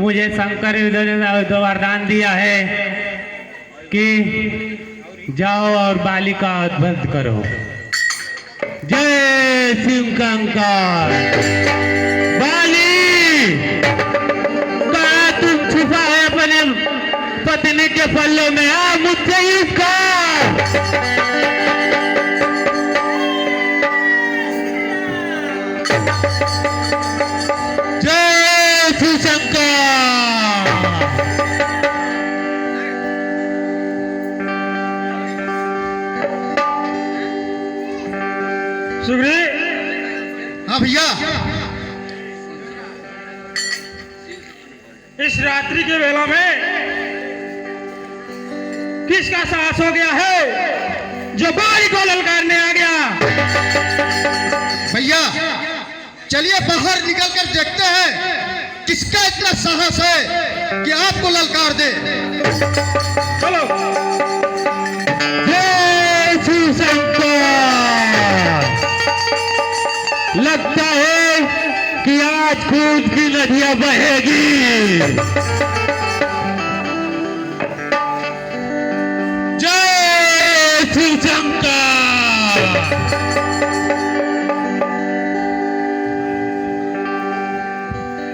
मुझे शंकर ने वरदान दिया है कि जाओ और बाली का बंद करो। जय शिव शंकर। बाली कहाँ तुम छुपा है अपने पत्नी के पल्ले में? आ मुझसे इसका जय शिव शंकर। सुग्रीव। हाँ भैया। इस रात्रि के वेला में किसका साहस हो गया है जो बाली को ललकारने आ गया? भैया चलिए बाहर निकल कर देखते हैं किसका इतना साहस है कि आपको ललकार दे। चलो। जय शिव शंकर। लगता है कि आज खून की नदियां बहेगी। जय शिव शंकर।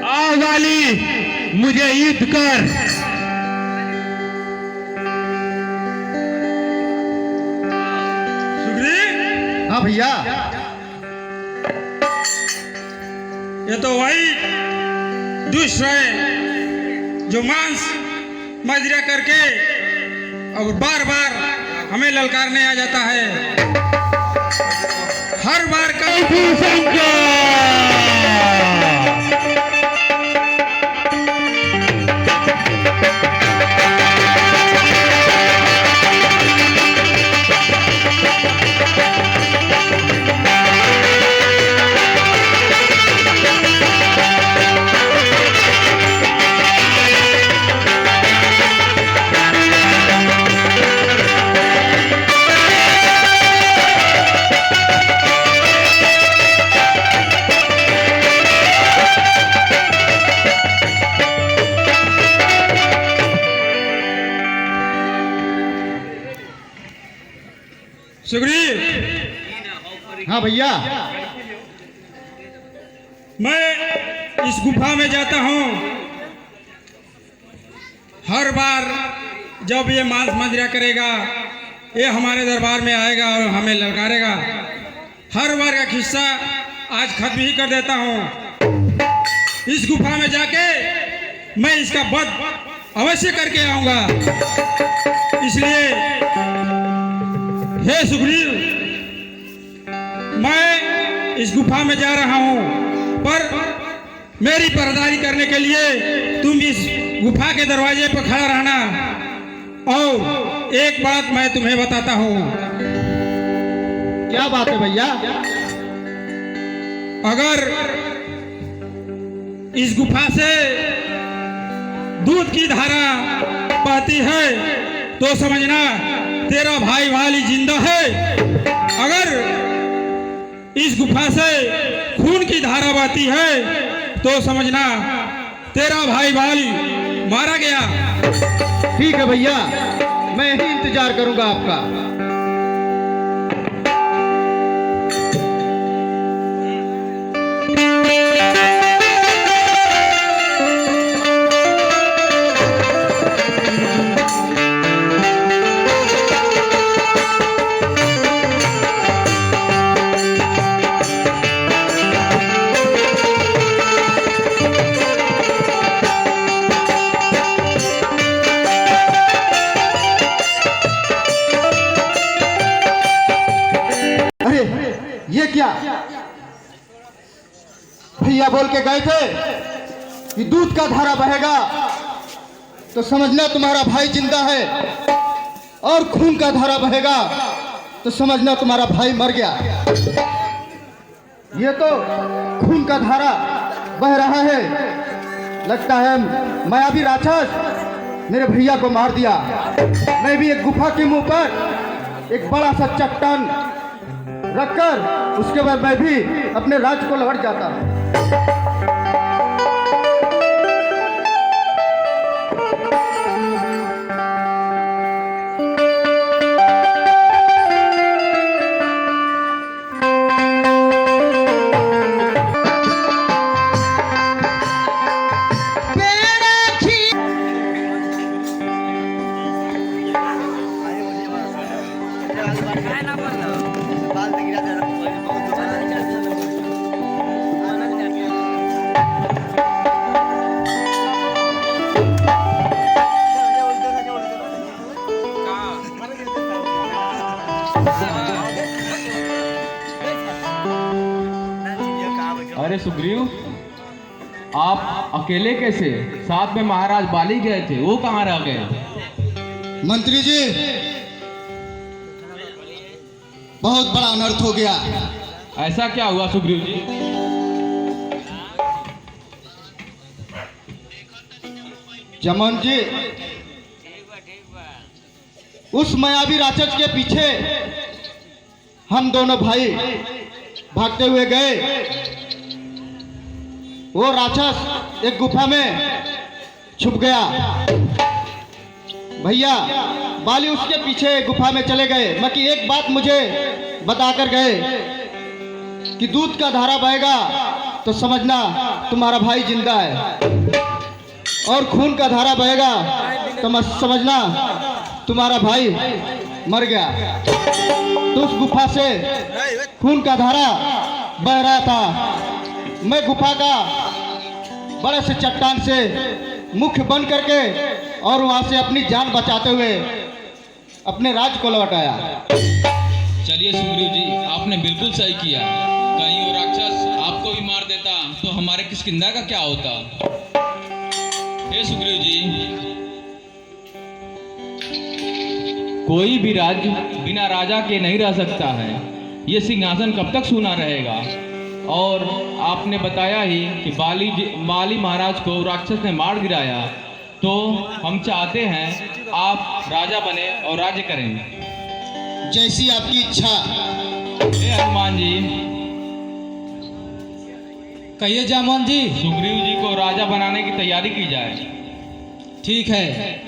आओ वाली मुझे युद्ध कर। सुग्रीव। हाँ भैया। ये तो वही दुष्ट है जो मांस मदिरा करके और बार बार हमें ललकारने आ जाता है। हर बार सुग्रीव। हाँ भैया। मैं इस गुफा में जाता हूँ। हर बार जब ये मांस मदिरा करेगा ये हमारे दरबार में आएगा और हमें ललकारेगा। हर बार का किस्सा आज खत्म ही कर देता हूँ। इस गुफा में जाके मैं इसका वध अवश्य करके आऊंगा। इसलिए हे सुग्रीव, मैं इस गुफा में जा रहा हूं, पर मेरी पहरेदारी करने के लिए तुम इस गुफा के दरवाजे पर खड़ा रहना। और एक बात मैं तुम्हें बताता हूं। क्या बात है भैया? अगर इस गुफा से दूध की धारा बहती है तो समझना तेरा भाई वाली जिंदा है। अगर इस गुफा से खून की धारा बहती है तो समझना तेरा भाई वाली मारा गया। ठीक है भैया, मैं ही इंतजार करूंगा आपका। ये क्या? भैया बोल के गए थे कि दूध का धारा बहेगा तो समझना तुम्हारा भाई जिंदा है, और खून का धारा बहेगा तो समझना तुम्हारा भाई मर गया। ये तो खून का धारा बह रहा है, लगता है मायावी राक्षस मेरे भैया को मार दिया। मैं भी एक गुफा के मुंह पर एक बड़ा सा चट्टान रखकर उसके बाद मैं भी अपने राज्य को लौट जाता। अरे सुग्रीव, आप अकेले कैसे? साथ में महाराज बाली गए थे, वो कहाँ रह गए? मंत्री जी, बहुत बड़ा अनर्थ हो गया। ऐसा क्या हुआ सुग्रीव जी? जमन जी, उस मायावी राक्षस के पीछे हम दोनों भाई भागते हुए गए। वो राक्षस एक गुफा में छुप गया। भैया बाली उसके पीछे गुफा में चले गए, मगर एक बात मुझे बताकर गए कि दूध का धारा बहेगा तो समझना तुम्हारा भाई जिंदा है, और खून का धारा बहेगा तो समझना तुम्हारा भाई मर गया। तो उस गुफा से खून का धारा बह रहा था। मैं गुफा का बड़े से चट्टान से मुख बंद करके और वहां से अपनी जान बचाते हुए अपने राज्य को लौट आया। चलिए सुग्रीव जी, आपने बिल्कुल सही किया। कहीं वो राक्षस आपको भी मार देता तो हमारे किष्किंधा का क्या होता? हे सुग्रीव जी, कोई भी राज्य बिना राजा के नहीं रह सकता है। ये सिंहासन कब तक सूना रहेगा? और आपने बताया ही कि बाली महाराज को राक्षस ने मार गिराया, तो हम चाहते हैं आप राजा बने और राज्य करें। जैसी आपकी इच्छा। हे हनुमान जी, कहिए जामोन जी। सुग्रीव जी को राजा बनाने की तैयारी की जाए। ठीक है।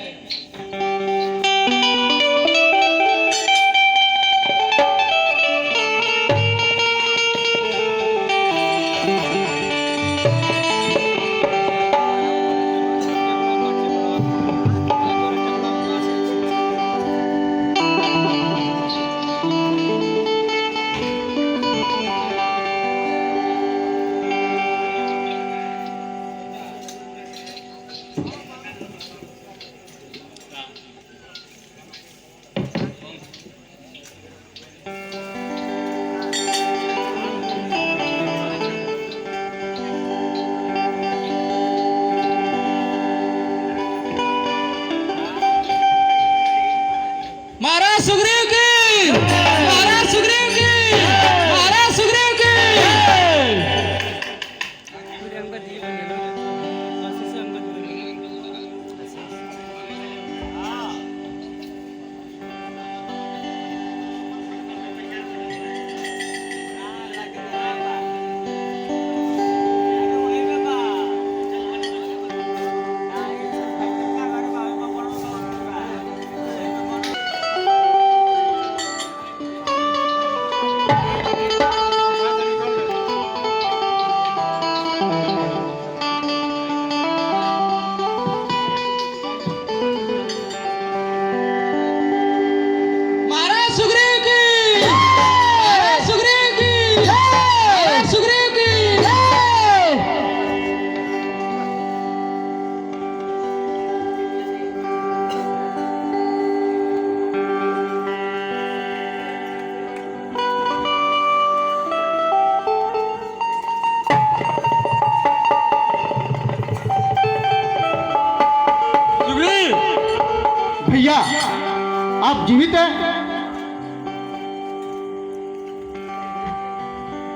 जीवित है।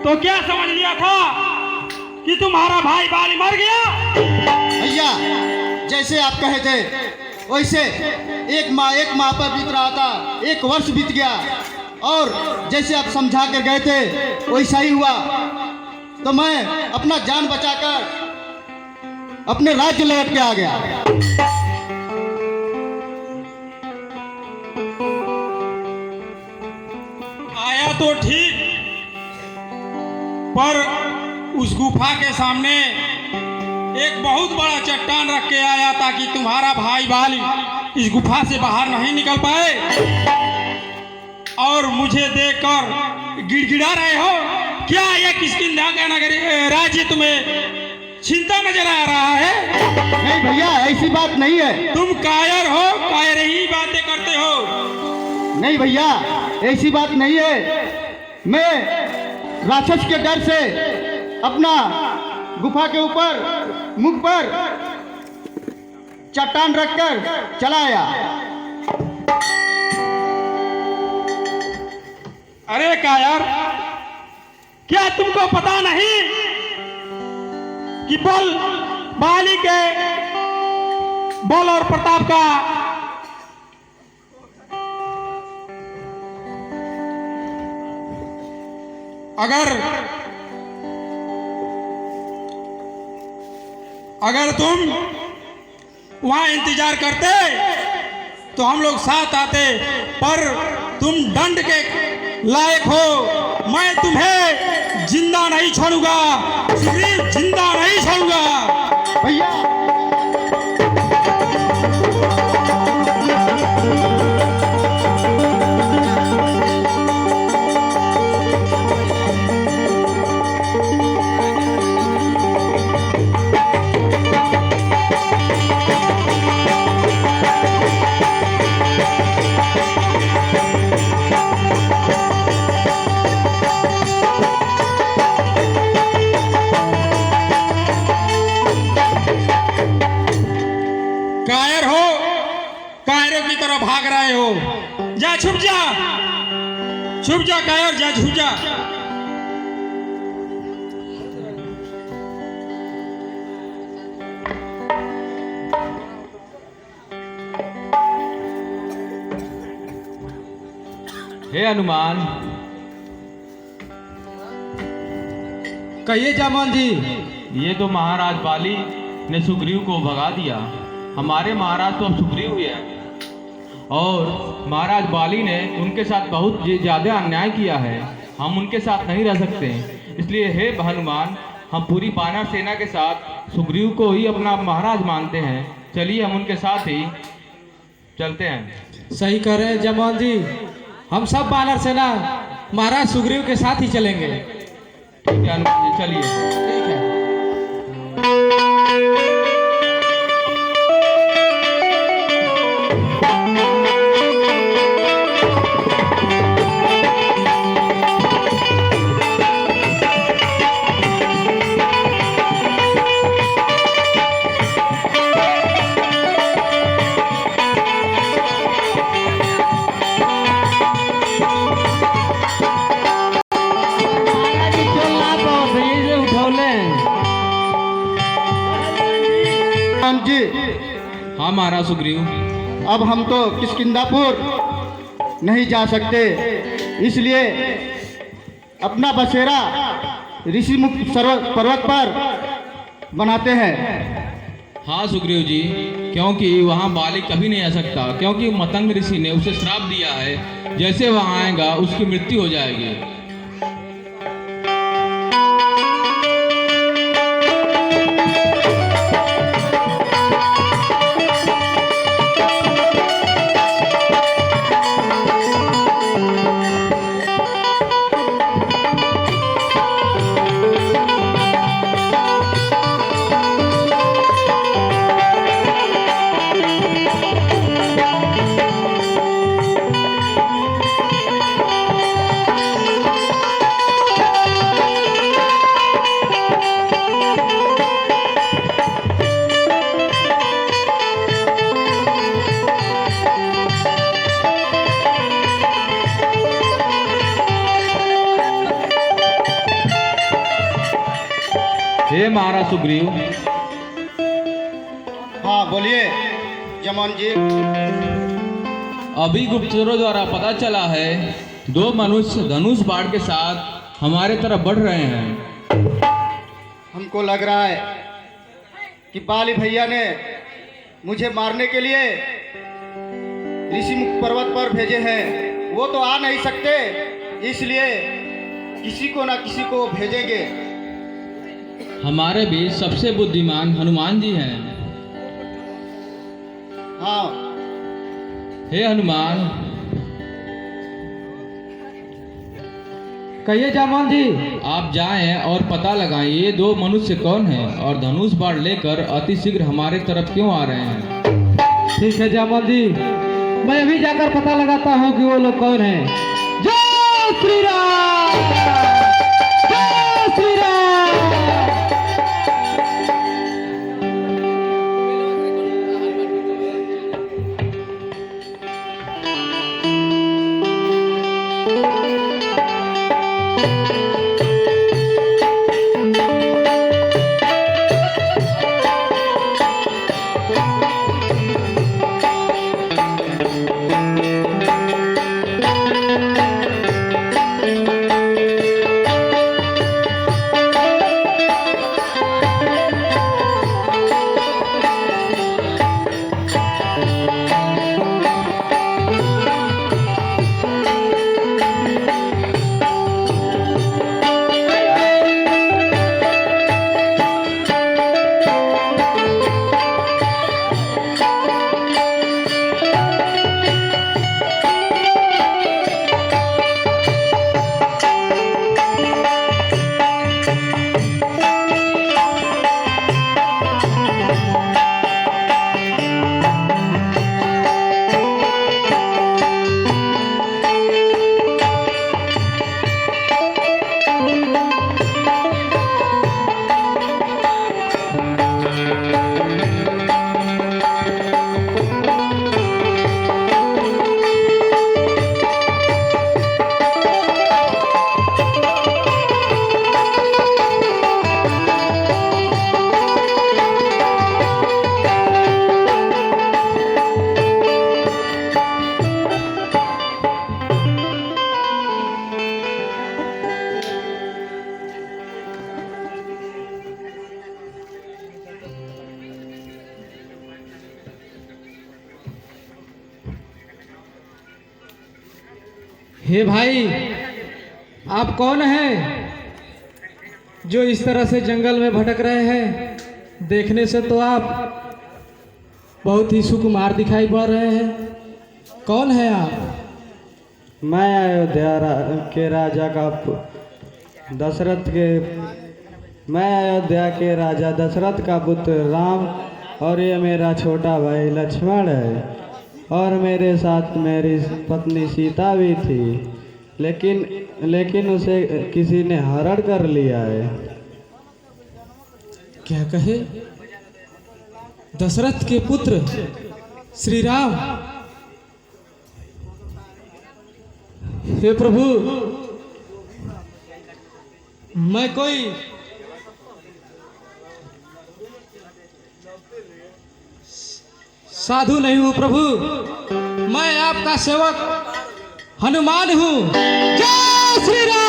तो क्या समझ लिया था कि तुम्हारा भाई बाली मर गया? भैया जैसे आप कहे थे वैसे एक माह पर बीत रहा था, 1 वर्ष बीत गया और जैसे आप समझा कर गए थे वैसा ही हुआ। तो मैं अपना जान बचाकर अपने राज्य लौट के आ गया। आया तो ठीक, पर उस गुफा के सामने एक बहुत बड़ा चट्टान रख के आया ताकि तुम्हारा भाई बाली इस गुफा से बाहर नहीं निकल पाए। और मुझे देखकर गिड़गिड़ा रहे हो क्या? ये किसकिंधा का नगरी राज्य तुम्हें चिंता नजर आ रहा है? नहीं भैया ऐसी बात नहीं है। तुम कायर हो, कायर ही बातें करते हो। नहीं भैया ऐसी बात नहीं है। मैं राक्षस के डर से अपना गुफा के ऊपर मुख पर चट्टान रखकर चला आया। अरे कायर, क्या तुमको पता नहीं कि बाली के बल और प्रताप का अगर तुम वहां इंतजार करते तो हम लोग साथ आते, पर तुम दंड के लायक हो। मैं तुम्हें जिंदा नहीं छोड़ूंगा, सुग्रीव, जिंदा नहीं छोड़ूंगा। भैया कायर हो, कायरों की तरह भाग रहे हो। जा छुप जा, छुप जा कायर, जा छुप जा। हे हनुमान, कहिए जामोन जी। ये तो महाराज बाली ने सुग्रीव को भगा दिया। हमारे महाराज तो अब सुग्रीव ही है और महाराज बाली ने उनके साथ बहुत ज़्यादा अन्याय किया है। हम उनके साथ नहीं रह सकते, इसलिए हे हनुमान, हम पूरी वानर सेना के साथ सुग्रीव को ही अपना महाराज मानते हैं। चलिए हम उनके साथ ही चलते हैं। सही कह रहे हैं जमान जी, हम सब वानर सेना महाराज सुग्रीव के साथ ही चलेंगे। ठीक है हनुमान जी, चलिए। ठीक है। जी हाँ महाराज सुग्रीव, अब हम तो किष्किंधापुर नहीं जा सकते, इसलिए अपना बसेरा ऋषिमुख पर्वत पर बनाते हैं। हाँ सुग्रीव जी, क्योंकि वहाँ बाली कभी नहीं आ सकता, क्योंकि मतंग ऋषि ने उसे श्राप दिया है, जैसे वहाँ आएगा उसकी मृत्यु हो जाएगी। हे महाराज सुग्रीव, हाँ बोलिए जमान जी। अभी गुप्तचरों द्वारा पता चला है 2 मनुष्य धनुष बाण के साथ हमारे तरफ बढ़ रहे हैं। हमको लग रहा है कि बाली भैया ने मुझे मारने के लिए ऋषिमुख पर्वत पर भेजे हैं। वो तो आ नहीं सकते, इसलिए किसी को ना किसी को भेजेंगे। हमारे बीच सबसे बुद्धिमान हनुमान जी हैं। हाँ हे हनुमान, कहिए जामोन जी। आप जाएं और पता लगाएं ये 2 मनुष्य कौन हैं और धनुष बाण लेकर अति शीघ्र हमारे तरफ क्यों आ रहे हैं। ठीक है जामोन जी, मैं अभी जाकर पता लगाता हूँ कि वो लोग कौन हैं। जय श्री राम, जय श्री राम। हे भाई, आप कौन हैं जो इस तरह से जंगल में भटक रहे हैं? देखने से तो आप बहुत ही सुकुमार दिखाई पड़ रहे हैं। कौन है आप? मैं अयोध्या के राजा का मैं अयोध्या के राजा दशरथ का पुत्र राम, और ये मेरा छोटा भाई लक्ष्मण है, और मेरे साथ मेरी पत्नी सीता भी थी, लेकिन उसे किसी ने हरण कर लिया है। क्या कहे? दशरथ के पुत्र श्री राम। हे प्रभु, मैं कोई साधु नहीं हूँ प्रभु, मैं आपका सेवक हनुमान हूँ। जय श्री राम।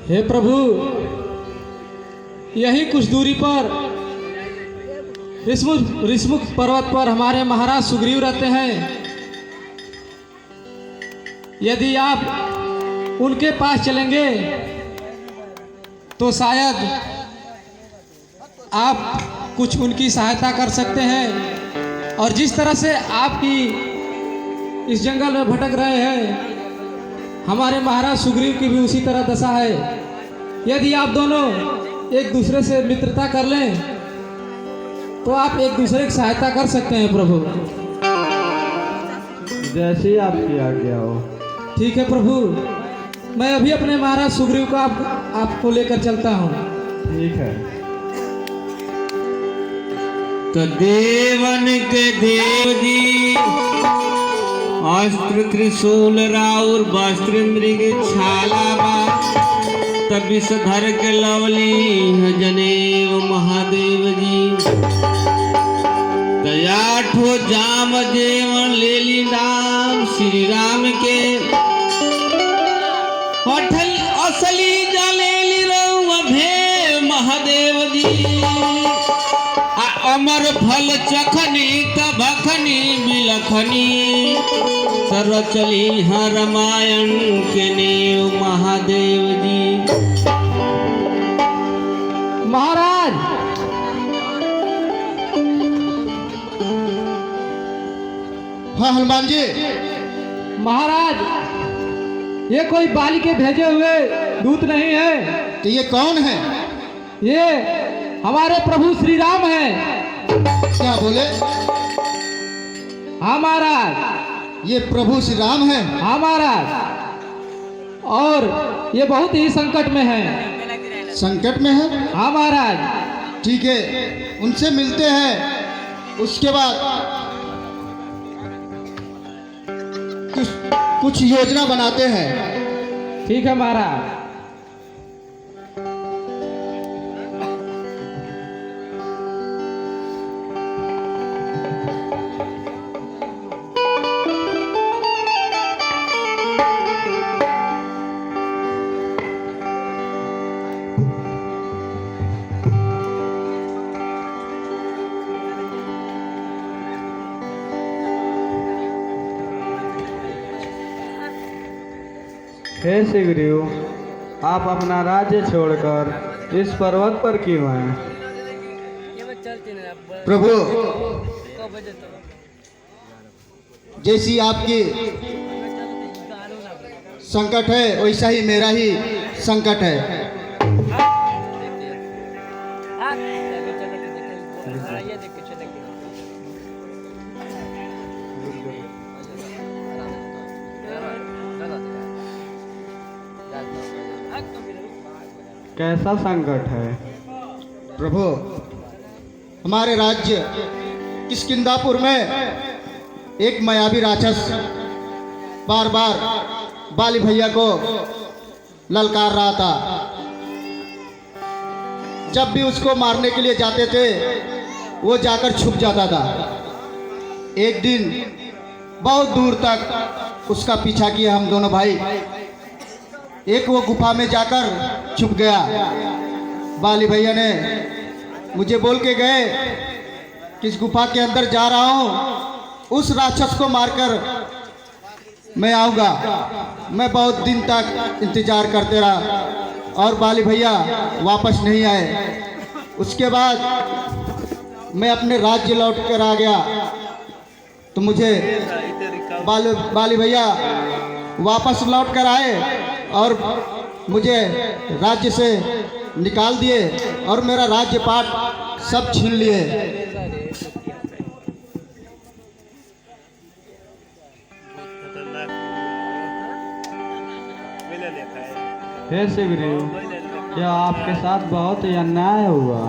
हे प्रभु, यही कुछ दूरी पर ऋषमुख पर्वत पर हमारे महाराज सुग्रीव रहते हैं। यदि आप उनके पास चलेंगे तो शायद आप कुछ उनकी सहायता कर सकते हैं। और जिस तरह से आपकी इस जंगल में भटक रहे हैं, हमारे महाराज सुग्रीव की भी उसी तरह दशा है। यदि आप दोनों एक दूसरे से मित्रता कर लें तो आप एक दूसरे की सहायता कर सकते हैं प्रभु। जैसी आपकी आज्ञा हो। ठीक है प्रभु, मैं अभी अपने महाराज सुग्रीव को आपको लेकर चलता हूँ। ठीक है। तो देवन के देव जी अस्त्र त्रिशूल राउर वस्त्र मृग छाला बा तब विषधर के लवली जनेव महादेव जी दयाठो जाम जेवन लेली नाम श्री राम के अठल असली जलेली रउआ भे महादेव जी अमर फल चखनी तबखनी बिलखनी सरचली हाँ रामायण के नेव महादेव जी। महाराज, हाँ हनुमान जी। महाराज, ये कोई बाली के भेजे हुए दूत नहीं है। तो ये कौन है? ये हमारे प्रभु श्री राम हैं। क्या बोले? हाँ महाराज। ये प्रभु श्री राम है? हाँ महाराज। और ये बहुत ही संकट में है। संकट में है? हाँ महाराज। ठीक है, उनसे मिलते हैं। उसके बाद कुछ योजना बनाते हैं। ठीक है महाराज। हे सुग्रीव, आप अपना राज्य छोड़कर इस पर्वत पर क्यों हैं? प्रभु, जैसी आपकी संकट है वैसा ही मेरा ही संकट है। कैसा संकट है? प्रभु, हमारे राज्य किष्किंधापुर में एक मायावी राक्षस बार बार बाली भैया को ललकार रहा था। जब भी उसको मारने के लिए जाते थे वो जाकर छुप जाता था। एक दिन बहुत दूर तक उसका पीछा किया हम दोनों भाई। एक वो गुफा में जाकर छुप गया। बाली भैया ने मुझे बोल के गए कि इस गुफा के अंदर जा रहा हूँ, उस राक्षस को मारकर मैं आऊँगा। मैं बहुत दिन तक इंतजार करते रहा और बाली भैया वापस नहीं आए। उसके बाद मैं अपने राज्य लौट कर आ गया तो मुझे बाली भैया वापस लौट कर आए और मुझे राज्य से निकाल दिए और मेरा राज्य पाट सब छीन लिए। हे सुग्रीव, क्या आपके साथ बहुत ही अन्याय हुआ?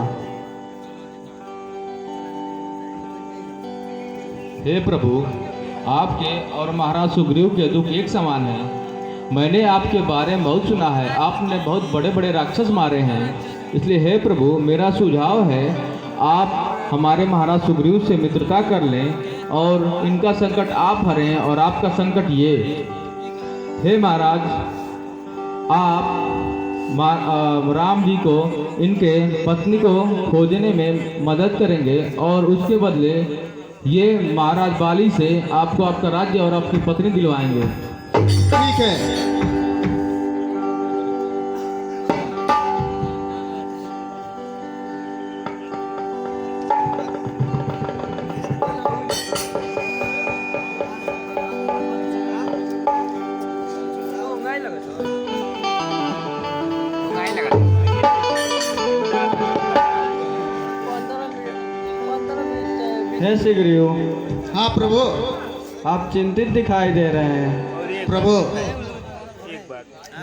हे प्रभु, आपके और महाराज सुग्रीव के दुख एक समान है। मैंने आपके बारे में बहुत सुना है, आपने बहुत बड़े बड़े राक्षस मारे हैं। इसलिए हे प्रभु, मेरा सुझाव है आप हमारे महाराज सुग्रीव से मित्रता कर लें और इनका संकट आप हरें और आपका संकट ये। हे महाराज, आप राम जी को इनके पत्नी को खोजने में मदद करेंगे और उसके बदले ये महाराज बाली से आपको आपका राज्य और आपकी पत्नी दिलवाएंगे। ठीक है। हे सुग्रीव, हाँ प्रभु। आप चिंतित दिखाई दे रहे हैं। प्रभु,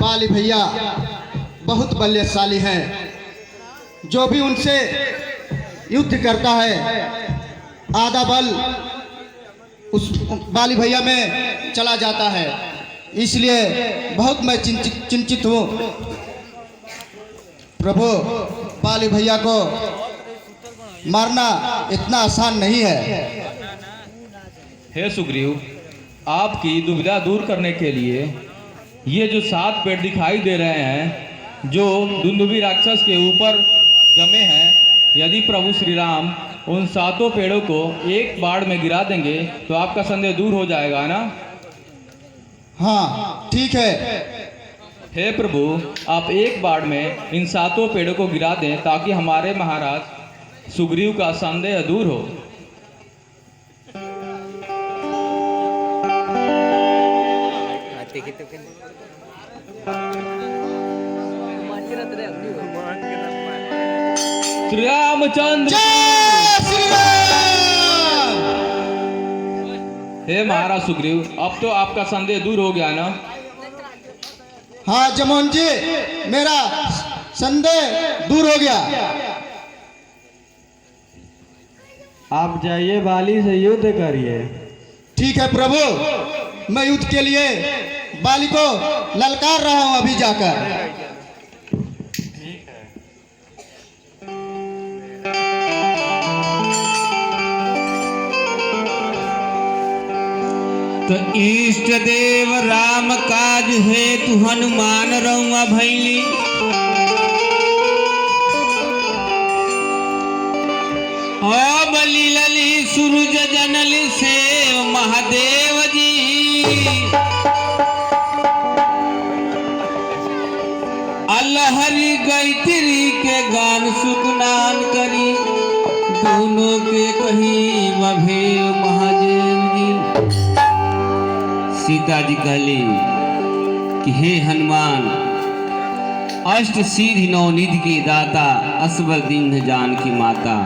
बाली भैया बहुत बलशाली हैं। जो भी उनसे युद्ध करता है आधा बल उस बाली भैया में चला जाता है, इसलिए बहुत मैं चिंतित हूँ। प्रभु, बाली भैया को मारना इतना आसान नहीं है। हे सुग्रीव, आपकी दुविधा दूर करने के लिए ये जो 7 पेड़ दिखाई दे रहे हैं जो दुंदुभी राक्षस के ऊपर जमे हैं, यदि प्रभु श्री राम उन 7 पेड़ों को एक बाड़ में गिरा देंगे तो आपका संदेह दूर हो जाएगा ना? हाँ, ठीक है। हे प्रभु, आप एक बाड़ में इन 7 पेड़ों को गिरा दें ताकि हमारे महाराज सुग्रीव का संदेह दूर हो। श्री रामचंद्र, जय श्री राम। हे महाराज सुग्रीव, अब तो आपका संदेह दूर हो गया ना? हाँ जमोहन जी, मेरा संदेह दूर हो गया। आप जाइए, बाली से युद्ध करिए। ठीक है प्रभु, मैं युद्ध के लिए बाली को ललकार रहा हूँ अभी जाकर। तो इष्ट देव राम काज है तू हनुमान रहुआ भैली। बलि लली सूरज जनली से महादेव जी। अलहरी गैत्री के गान सुकनान करी, दोनों के कही मभे महादेव जी। सीता जी कहली कि हे हनुमान, अष्ट सिद्धि नवनिधि के दाता, असबर दीन जानकी माता।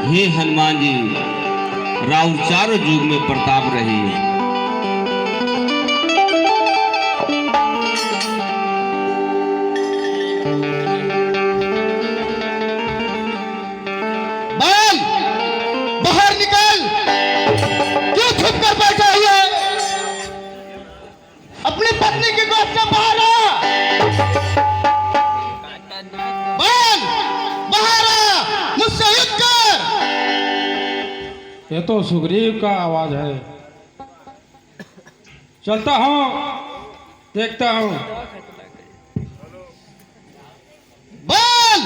हे हनुमान जी, राउर चारों युग में प्रताप रहे। बाल, बाहर निकल, क्यों छुप कर बैठा है? अपनी पत्नी की गोद से बाहर आ। बाल, बाहर आ, मुझसे युद्ध कर। ये तो सुग्रीव का आवाज है। चलता हूँ, देखता हूँ। बाल,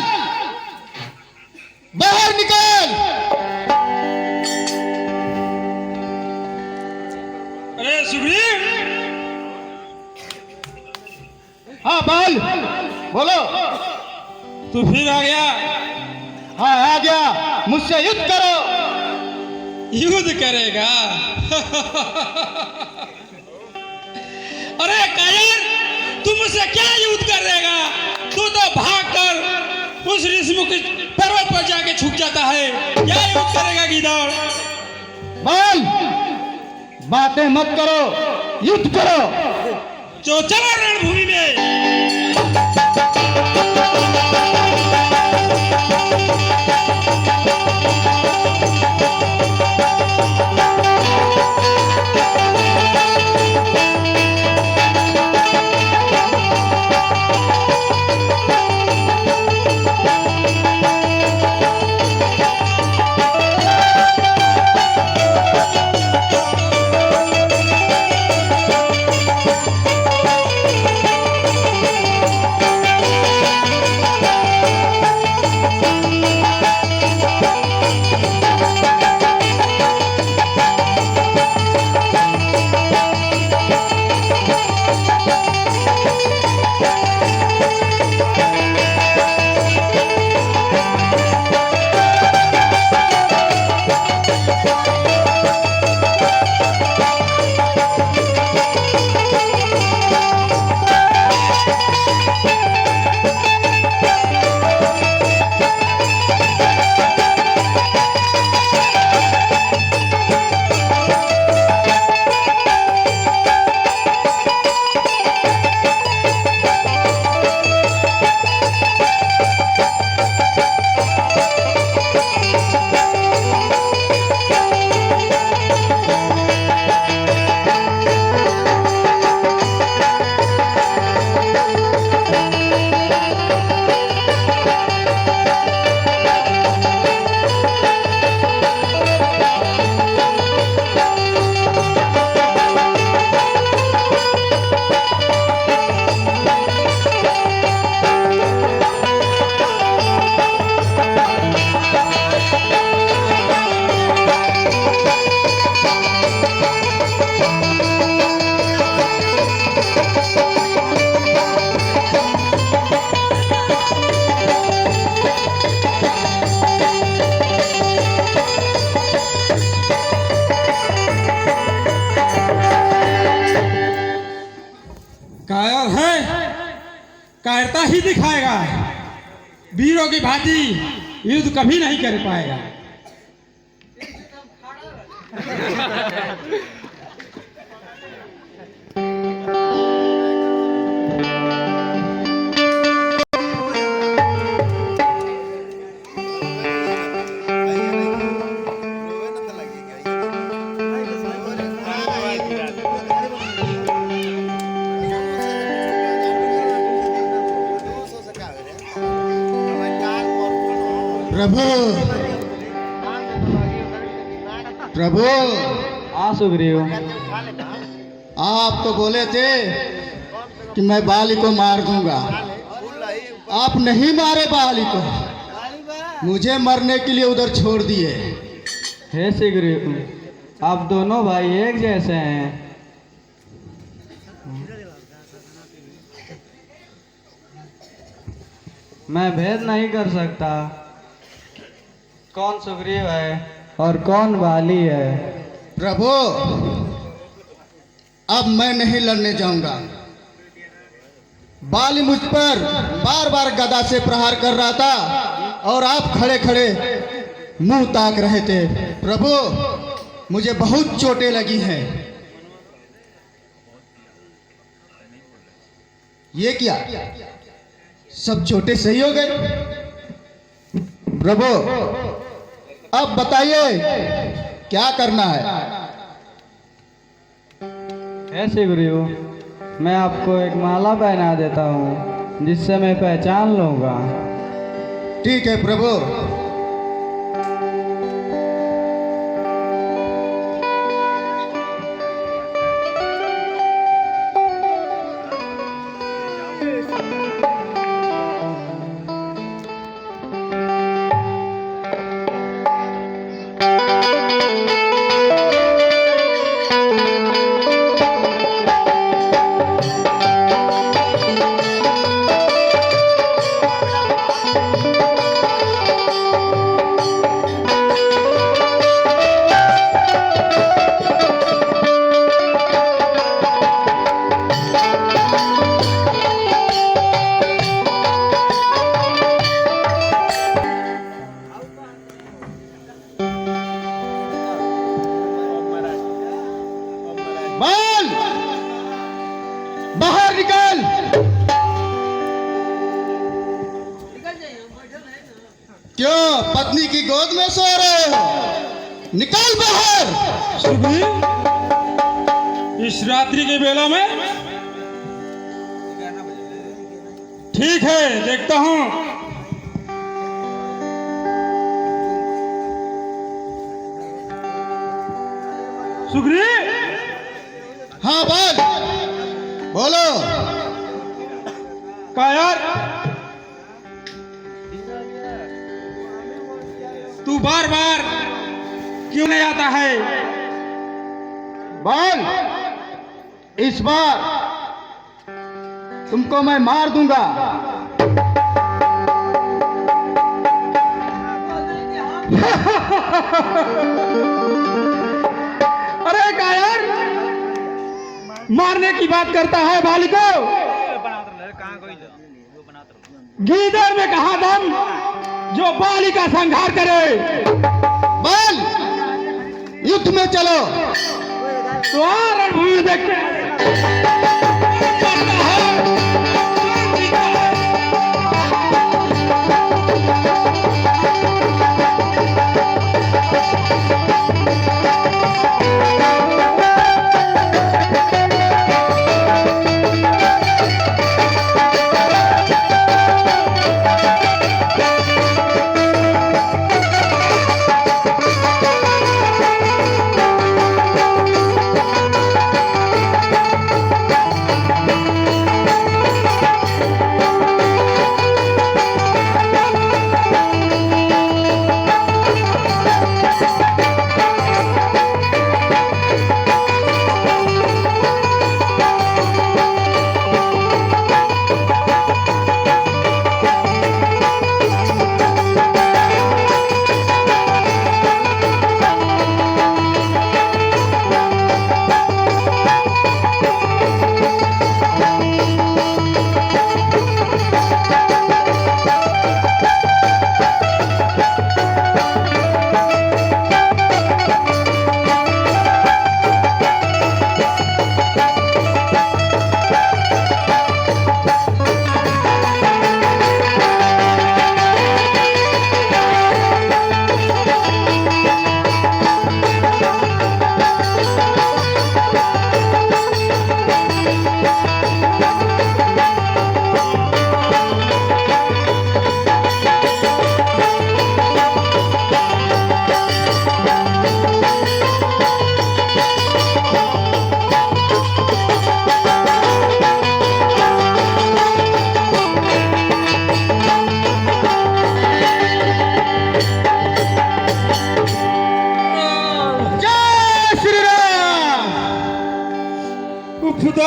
बाहर निकल। अरे सुग्रीव! हाँ बाल, बोलो। तू फिर आ गया? हाँ आ गया, मुझसे युद्ध करो। युद्ध करेगा? अरे कायर, तू मुझसे क्या युद्ध करेगा? तू तो भागकर उस ऋषिमुख पर्वत पर जाके छुप जाता है। क्या युद्ध करेगा गिद्धड़? बाल, बातें मत करो, युद्ध करो। जो चलो रणभूमि में। करता ही दिखाएगा। वीरों की भांति युद्ध कभी नहीं कर पाएगा। प्रभु प्रभु, हाँ सुग्रीव। आप तो बोले थे कि मैं बाली को मार दूंगा। आप नहीं मारे बाली को, मुझे मरने के लिए उधर छोड़ दिए। हे सुग्रीव, आप दोनों भाई एक जैसे हैं। मैं भेद नहीं कर सकता कौन सुग्रीव है और कौन बाली है। प्रभु, अब मैं नहीं लड़ने जाऊंगा। बाली मुझ पर बार बार गदा से प्रहार कर रहा था और आप खड़े खड़े मुंह ताक रहे थे। प्रभु, मुझे बहुत चोटें लगी हैं। ये क्या, सब चोटें सही हो गई? प्रभु, अब बताइए क्या करना है? हे सुग्रीव, मैं आपको एक माला पहना देता हूँ जिससे मैं पहचान लूँगा। ठीक है प्रभु। बाल, बाहर निकल। क्यों पत्नी की गोद में सो रहे हो? निकल बाहर। सुग्रीव, इस रात्रि के बेला में? ठीक है, देखता हूं। सुग्रीव, हाँ बोल, बोलो। का यार, तू बार बार क्यों नहीं आता है? बोल, इस बार तुमको मैं मार दूंगा। अरे का यार, मारने की बात करता है बाली को? गीदड़ में कहा दम जो बाली का संहार करे? बोल, युद्ध में चलो। तो आ रणभूमि में देखते हैं।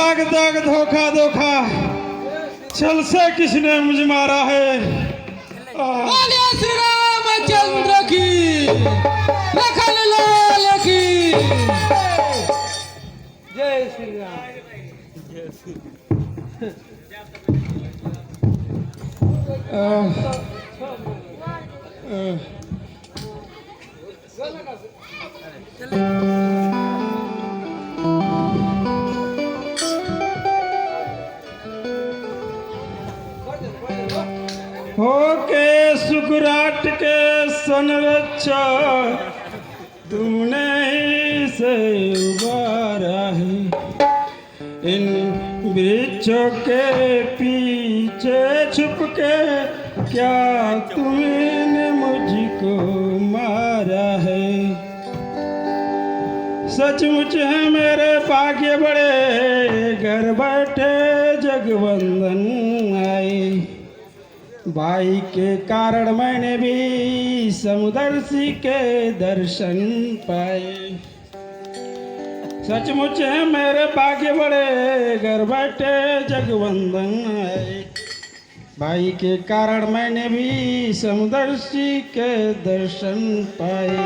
दाग दाग धोखा धोखा छल से किसने मुझे मारा है। बोलिए श्री रामचंद्र की, लखन लाल की जय श्री राम। होके सुकराट के संरक्षा तुमने ही से उबारा है। इन वृक्षों के पीछे छुप के क्या तुमने मुझको मारा है। सचमुच है मेरे भाग्य बड़े, घर बैठे जगवंदन आए। भाई के कारण मैंने भी समुदर्शी के दर्शन पाए। सचमुच है मेरे भाग्य बड़े, घर बैठे जगवंदन आए। भाई के कारण मैंने भी समुदर्शी के दर्शन पाए।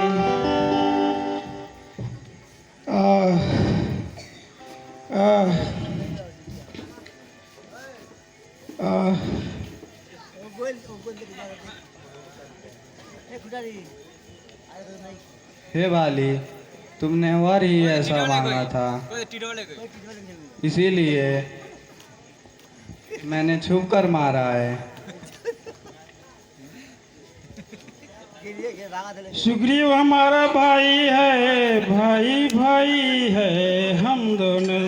हे बाली, तुमने वर ही ऐसा मांगा था, इसीलिए मैंने छुप कर मारा है। सुग्रीव हमारा भाई है, भाई भाई है हम दोनों।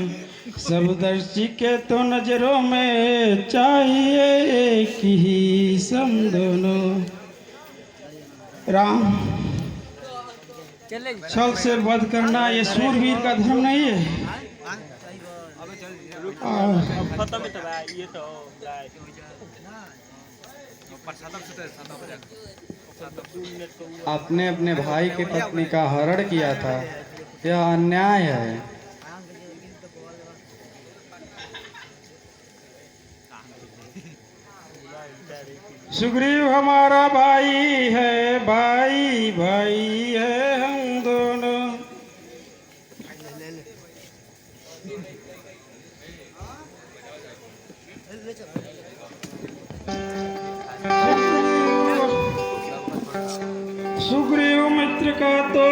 सबदर्शी के तो नजरों में चाहिए एक ही सम दोनों। राम, छल से वध करना ये सूरवीर का धर्म नहीं है। आपने अपने भाई की पत्नी का हरण किया था, यह अन्याय है। सुग्रीव हमारा भाई है, भाई भाई है हम दोनों। सुग्रीव मित्र का तो